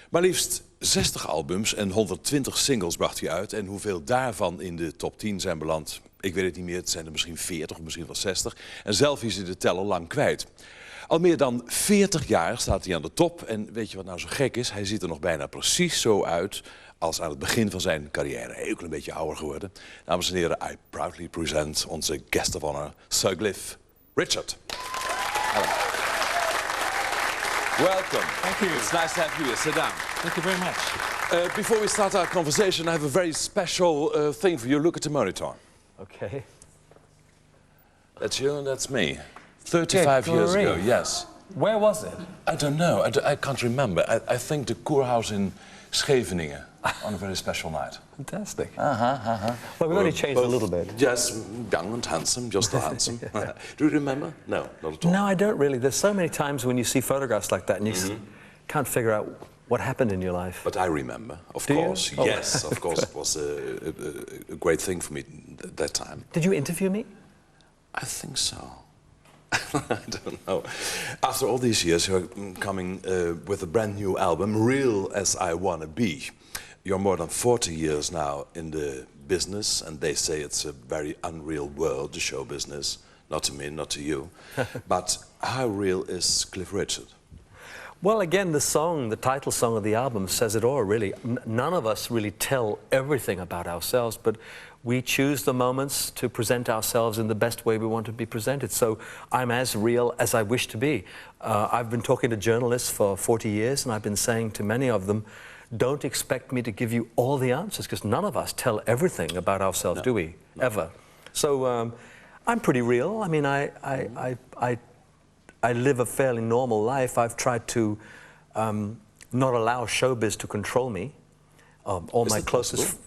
Maar liefst 60 albums en 120 singles bracht hij uit. En hoeveel daarvan in de top 10 zijn beland, ik weet het niet meer. Het zijn er misschien 40 of misschien wel 60. En zelf is hij de teller lang kwijt. Al meer dan 40 jaar staat hij aan de top. En weet je wat nou zo gek is? Hij ziet er nog bijna precies zo uit als aan het begin van zijn carrière. Heel een beetje ouder geworden. Dames en heren, I proudly present onze guest of honor, Sir Cliff Richard. Hello. Welcome. Thank you. It's nice to have you here. Sit down. Thank you very much. Before we start our conversation, I have a very special thing for you. Look at the monitor. Okay. That's you and that's me. 35 years ago, yes. Where was it? I don't know. I can't remember. I think the Kurhaus in Scheveningen on a very special night. Fantastic. Well, we've only changed a little bit. Yes, young and handsome, just still handsome. Do you remember? No, not at all. No, I don't really. There's so many times when you see photographs like that and you can't figure out what happened in your life. But I remember, of Do course. you? Oh. Yes, of course. It was a great thing for me that time. Did you interview me? I think so. I don't know. After all these years, you're coming with a brand new album, Real As I Wanna Be. You're more than 40 years now in the business, and they say it's a very unreal world, the show business. Not to me, not to you. But how real is Cliff Richard? Well, again, the title song of the album says it all, really. None of us really tell everything about ourselves, but we choose the moments to present ourselves in the best way we want to be presented. So I'm as real as I wish to be. I've been talking to journalists for 40 years, and I've been saying to many of them, don't expect me to give you all the answers, because none of us tell everything about ourselves, do we? No. Ever. So I'm pretty real. I mean, I live a fairly normal life. I've tried to not allow showbiz to control me. All my closest... Possible?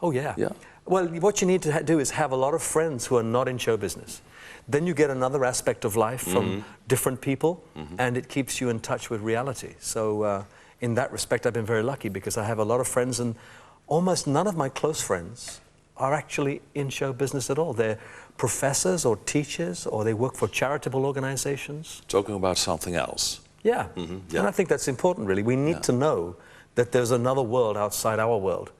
Oh, yeah. Yeah. Well, what you need to do is have a lot of friends who are not in show business. Then you get another aspect of life from different people, and it keeps you in touch with reality. So in that respect, I've been very lucky, because I have a lot of friends, and almost none of my close friends are actually in show business at all. They're professors or teachers, or they work for charitable organizations. Talking about something else. Yeah. Yeah. And I think that's important, really. We need to know that there's another world outside our world.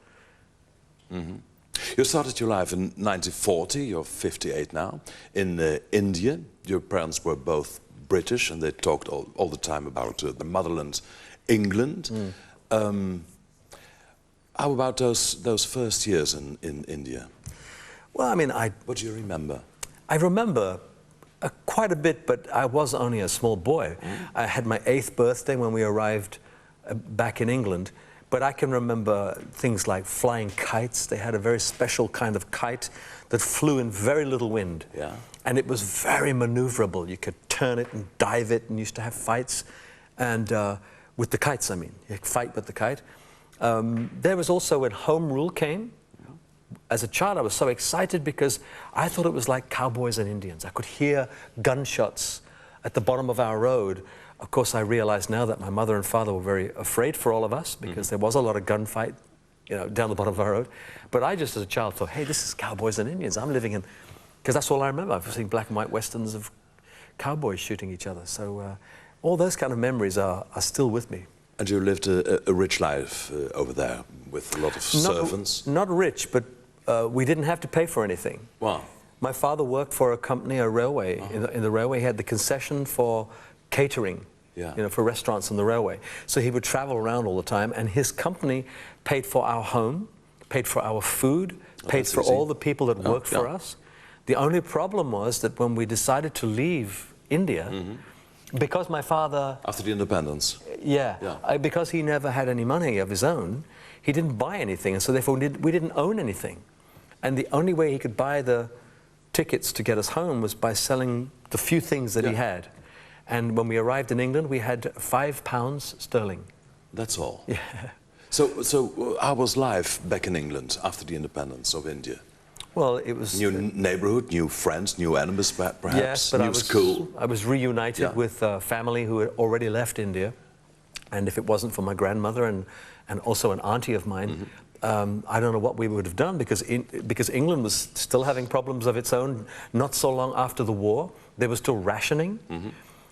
You started your life in 1940, you're 58 now, in India. Your parents were both British, and they talked all the time about the motherland, England. How about those first years in India? Well, I mean, What do you remember? I remember quite a bit, but I was only a small boy. I had my 8th birthday when we arrived back in England. But I can remember things like flying kites. They had a very special kind of kite that flew in very little wind. Yeah. And it was very maneuverable. You could turn it and dive it, and used to have fights. And with the kites, I mean. You could fight with the kite. There was also when Home Rule came. As a child, I was so excited because I thought it was like cowboys and Indians. I could hear gunshots at the bottom of our road. Of course, I realize now that my mother and father were very afraid for all of us, because there was a lot of gunfight, you know, down the bottom of our road. But I just, as a child, thought, hey, this is cowboys and Indians. I'm living in... Because that's all I remember. I've seen black and white westerns of cowboys shooting each other. So all those kind of memories are still with me. And you lived a rich life over there, with a lot of servants? Not rich, but we didn't have to pay for anything. Wow. My father worked for a company, a railway. In the railway, he had the concession for catering, you know, for restaurants on the railway. So he would travel around all the time, and his company paid for our home, paid for our food, paid for all the people that worked for us. The only problem was that when we decided to leave India, because my father... After the independence? Because he never had any money of his own, he didn't buy anything, and so therefore we didn't own anything. And the only way he could buy the tickets to get us home was by selling the few things that he had. And when we arrived in England, we had £5 sterling. That's all? Yeah. So how was life back in England after the independence of India? Well, it was... New neighborhood, new friends, new enemies, perhaps, yes, but new school? I was reunited with a family who had already left India. And if it wasn't for my grandmother and also an auntie of mine, I don't know what we would have done, because England was still having problems of its own. Not so long after the war, there was still rationing.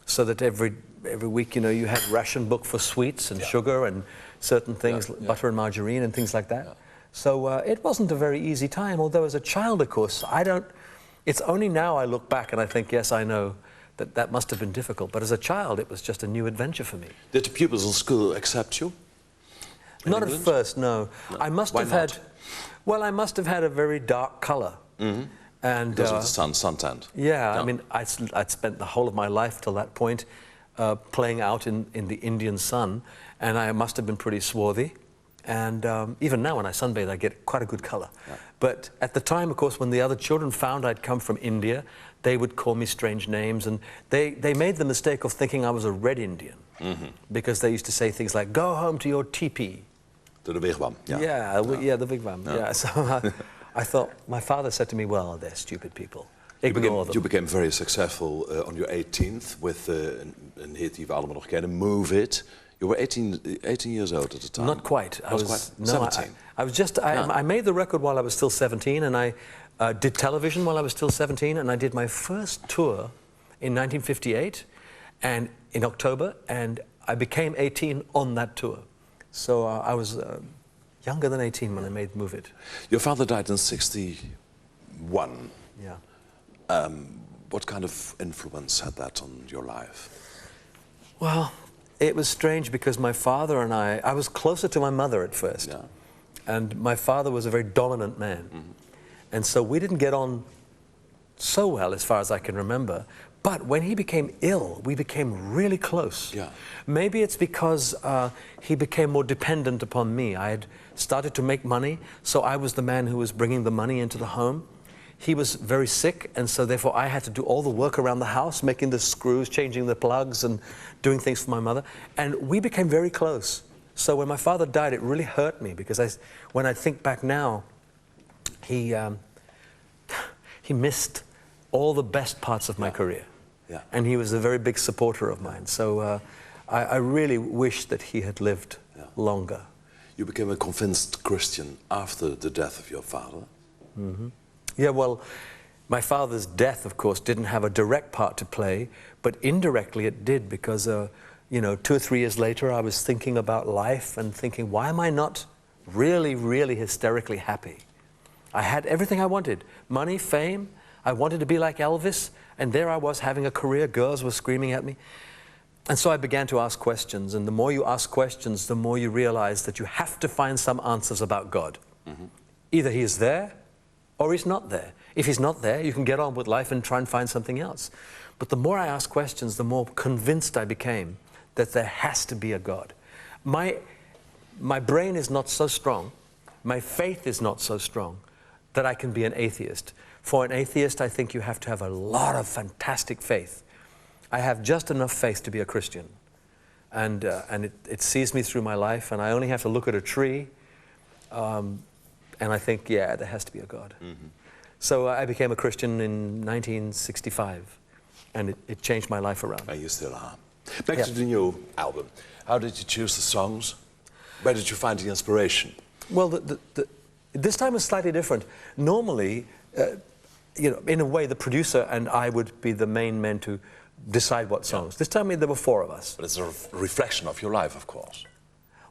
So that every week, you know, you had ration book for sweets and sugar, and certain things, butter and margarine and things like that. Yeah. So it wasn't a very easy time, although as a child, of course, it's only now I look back and I think, yes, I know that must have been difficult. But as a child, it was just a new adventure for me. Did the pupils in school accept you? Not at first, no. I must Why have not? had, well, I must have had a very dark color. And Because of the suntanned. yeah, I mean, I'd spent the whole of my life till that point playing out in the Indian sun, and I must have been pretty swarthy. And even now, when I sunbathe, I get quite a good color. Yeah. But at the time, of course, when the other children found I'd come from India, they would call me strange names, and they made the mistake of thinking I was a red Indian, because they used to say things like, "Go home to your teepee." To the wigwam. Yeah, the wigwam. Yeah. So I thought, my father said to me, well, they're stupid people. Ignore them. You became very successful on your 18th with een hit die we allemaal nog kennen, Move It. You were 18 years old at the time. Not quite. I was 17. I was just, I made the record while I was still 17, and I did television while I was still 17, and I did my first tour in 1958, and in October, and I became 18 on that tour. So I was younger than 18 when I made Move It. Your father died in 61. Yeah. What kind of influence had that on your life? Well, it was strange because my father and I was closer to my mother at first. Yeah. And my father was a very dominant man. And so we didn't get on so well as far as I can remember. But when he became ill, we became really close. Yeah. Maybe it's because he became more dependent upon me. I had started to make money, so I was the man who was bringing the money into the home. He was very sick, and so therefore I had to do all the work around the house, making the screws, changing the plugs, and doing things for my mother. And we became very close. So when my father died, it really hurt me, because when I think back now, he missed all the best parts of my career. Yeah. And he was a very big supporter of mine. So I really wish that he had lived longer. You became a convinced Christian after the death of your father. Yeah, well, my father's death, of course, didn't have a direct part to play, but indirectly it did, because, you know, 2 or 3 years later, I was thinking about life and thinking, why am I not really, really hysterically happy? I had everything I wanted: money, fame. I wanted to be like Elvis, and there I was having a career. Girls were screaming at me. And so I began to ask questions, and the more you ask questions, the more you realize that you have to find some answers about God. Either he is there, or he's not there. If he's not there, you can get on with life and try and find something else. But the more I asked questions, the more convinced I became that there has to be a God. My brain is not so strong, my faith is not so strong, that I can be an atheist. For an atheist, I think you have to have a lot of fantastic faith. I have just enough faith to be a Christian. And it sees me through my life, and I only have to look at a tree, and I think, yeah, there has to be a God. So I became a Christian in 1965, and it changed my life around. And you still are. Back to the new album. How did you choose the songs? Where did you find the inspiration? Well, this time was slightly different. Normally, you know, in a way, the producer and I would be the main men to decide what songs. This time there were 4 of us. But it's a reflection of your life, of course.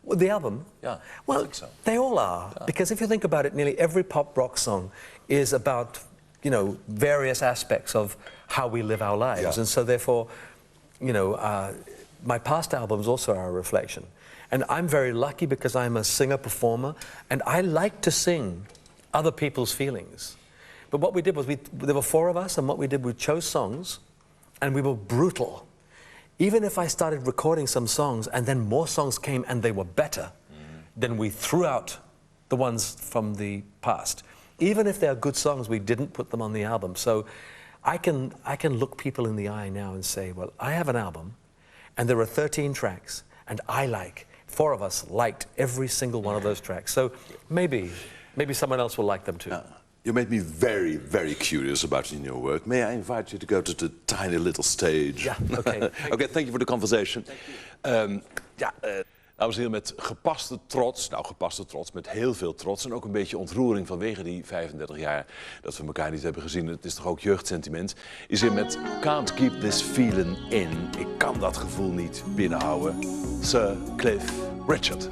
Well, the album? Yeah, well, I think so. They all are. Yeah. Because if you think about it, nearly every pop rock song is about, you know, various aspects of how we live our lives. Yeah. And so therefore, you know, my past albums also are a reflection. And I'm very lucky because I'm a singer-performer, and I like to sing other people's feelings. But what we did was, there were 4 of us, and what we did, we chose songs, and we were brutal. Even if I started recording some songs, and then more songs came, and they were better, then we threw out the ones from the past. Even if they are good songs, we didn't put them on the album. So I can look people in the eye now and say, well, I have an album, and there are 13 tracks, and 4 of us liked every single one of those tracks. So maybe someone else will like them too. You made me very, very curious about your new work. May I invite you to go to the tiny little stage? Yeah, okay. Okay, thank you for the conversation. Dames en heren, met gepaste trots, met heel veel trots en ook een beetje ontroering vanwege die 35 jaar dat we elkaar niet hebben gezien. Het is toch ook jeugdsentiment. Is hier met Can't Keep This Feeling In. Ik kan dat gevoel niet binnenhouden. Sir Cliff Richard.